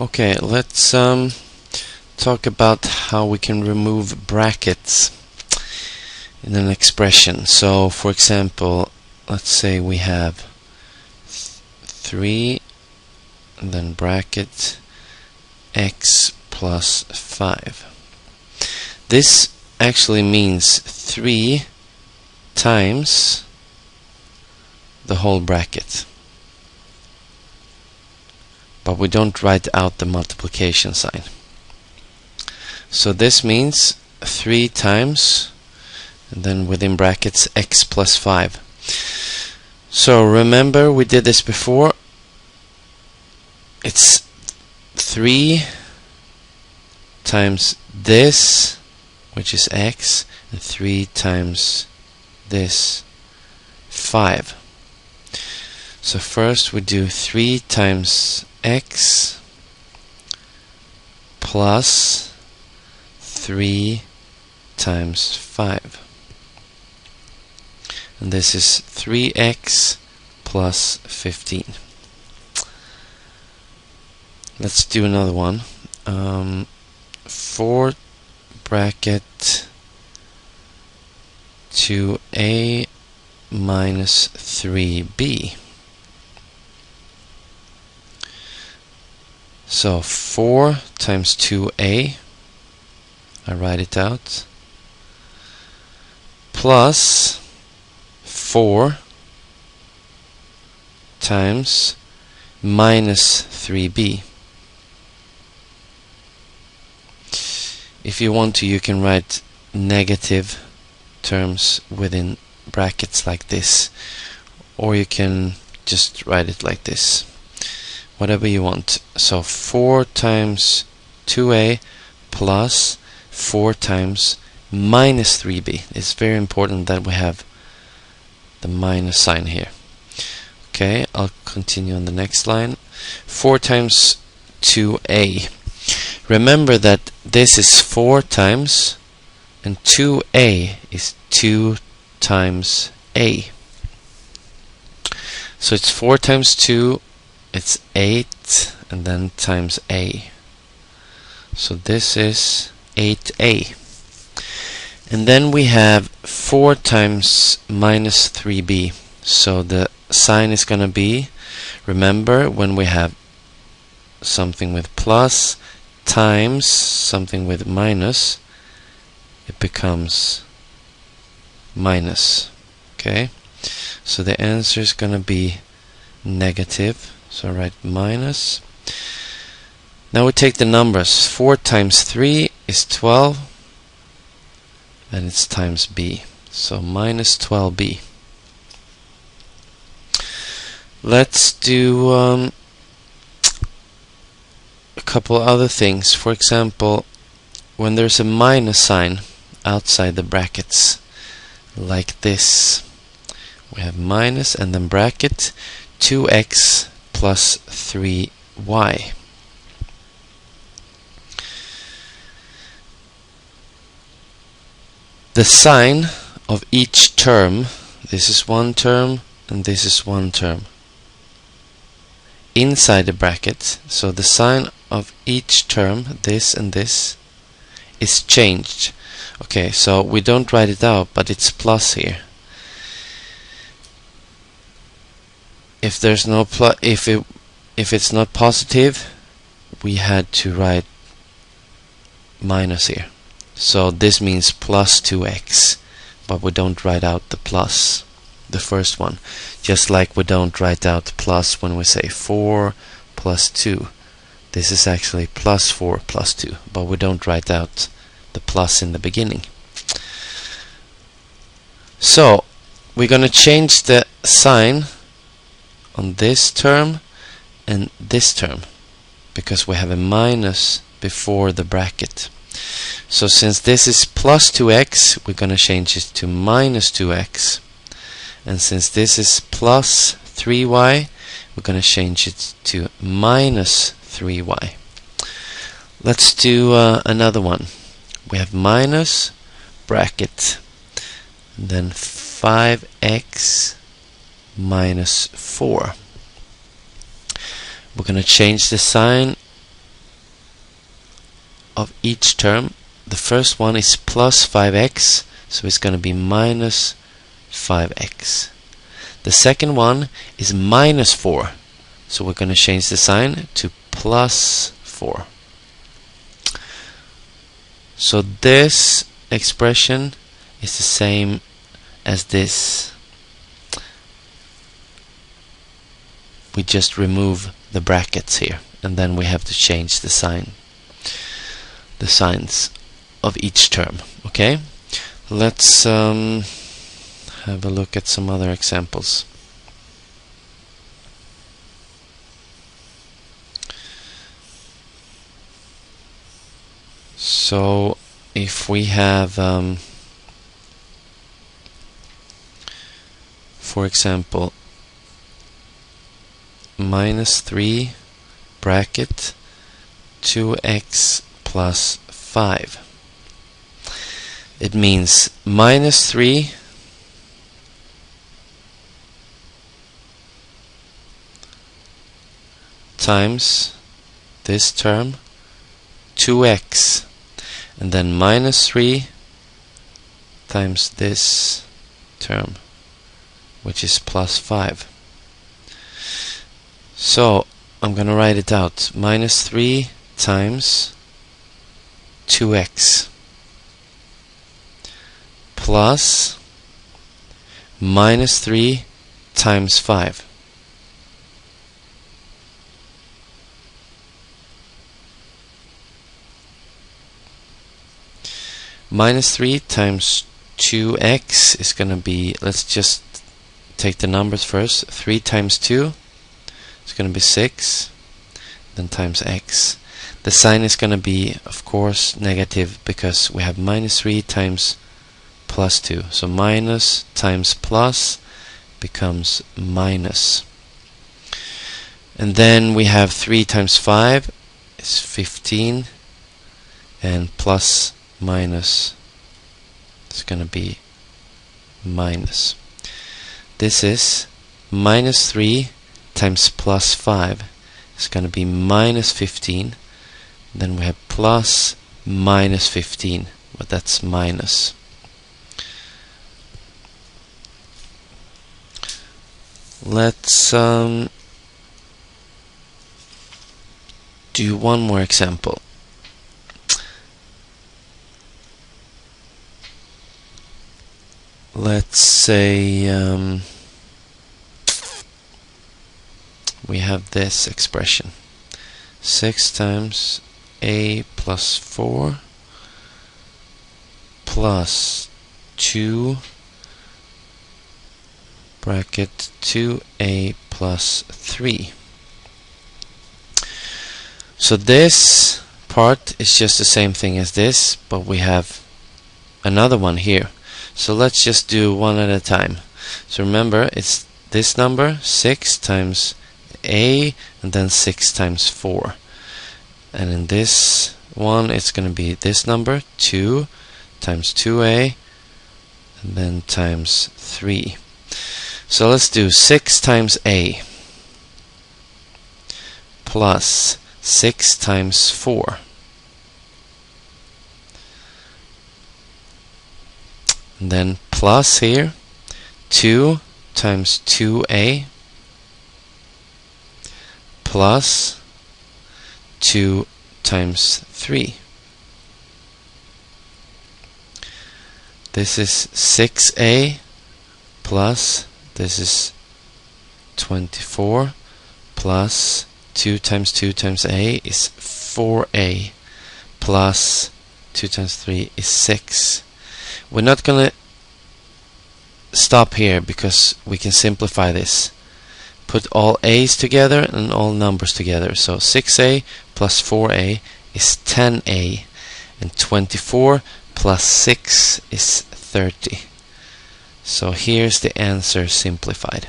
Okay, let's talk about how we can remove brackets in an expression. So, for example, let's say we have 3 and then bracket x plus 5. This actually means 3 times the whole bracket, but we don't write out the multiplication sign. So this means 3 times, and then within brackets x plus 5. So remember, we did this before. It's 3 times this, which is x, and 3 times this, 5. So first we do 3 times x plus 3 times 5. And this is 3x plus 15. Let's do another one. 4 bracket 2a minus 3b. So 4 times 2a, I write it out, plus 4 times minus 3b. If you want to, you can write negative terms within brackets like this, or you can just write it like this, whatever you want. So 4 times 2a plus 4 times minus 3b. It's very important that we have the minus sign here. Okay, I'll continue on the next line. 4 times 2a. Remember that this is 4 times, and 2a is 2 times a. So it's 4 times 2, it's 8, and then times a. So this is 8a. And then we have 4 times minus 3b. So the sign is going to be, remember, when we have something with plus times something with minus, it becomes minus. Okay, so the answer is going to be negative. So I write minus. Now we take the numbers. 4 times 3 is 12, and it's times b. So minus 12b. Let's do a couple other things. For example, when there's a minus sign outside the brackets, like this, we have minus and then bracket 2x plus 3y. The sign of each term, this is one term and this is one term, inside the bracket, so the sign of each term, this and this, is changed. Okay, so we don't write it out, but it's plus here. If there's no plus, if it's not positive, we had to write minus here. So this means plus 2x, but we don't write out the plus, the first one. Just like we don't write out plus when we say 4 plus 2. This is actually plus 4 plus 2, but we don't write out the plus in the beginning. So we're going to change the sign on this term and this term, because we have a minus before the bracket. So since this is plus 2x, we're going to change it to minus 2x. And since this is plus 3y, we're going to change it to minus 3y. Let's do another one. We have minus bracket, and then 5x minus 4. We're going to change the sign of each term. The first one is plus 5x, so it's going to be minus 5x. The second one is minus 4, so we're going to change the sign to plus 4. So this expression is the same as this. We just remove the brackets here, and then we have to change the signs of each term. Okay, let's have a look at some other examples. So if we have for example minus 3 bracket 2x plus 5, it means minus 3 times this term 2x, and then minus 3 times this term, which is plus 5. So I'm going to write it out. Minus 3 times 2x plus minus 3 times 5. Minus 3 times 2x is going to be, let's just take the numbers first. 3 times 2 is going to be 6, then times x. The sign is going to be, of course, negative because we have minus 3 times plus 2. So minus times plus becomes minus. And then we have 3 times 5 is 15, and plus minus is going to be minus. This is minus 3 times plus 5 is going to be minus 15. Then we have plus minus 15, but that's minus. Let's do one more example. Let's say we have this expression: 6 times a plus 4 plus 2 bracket 2a plus 3. So this part is just the same thing as this, but we have another one here. So let's just do one at a time. So remember, it's this number, 6 times a, and then 6 times 4. And in this one, it's going to be this number, 2 times 2a, and then times 3. So let's do 6 times a plus 6 times 4. And then plus here, 2 times 2a plus 2 times 3. This is 6a plus, this is 24 plus 2 times 2 times a is 4a plus 2 times 3 is 6. We're not going to stop here because we can simplify this. Put all a's together and all numbers together. So 6a plus 4a is 10a, and 24 plus 6 is 30. So here's the answer simplified.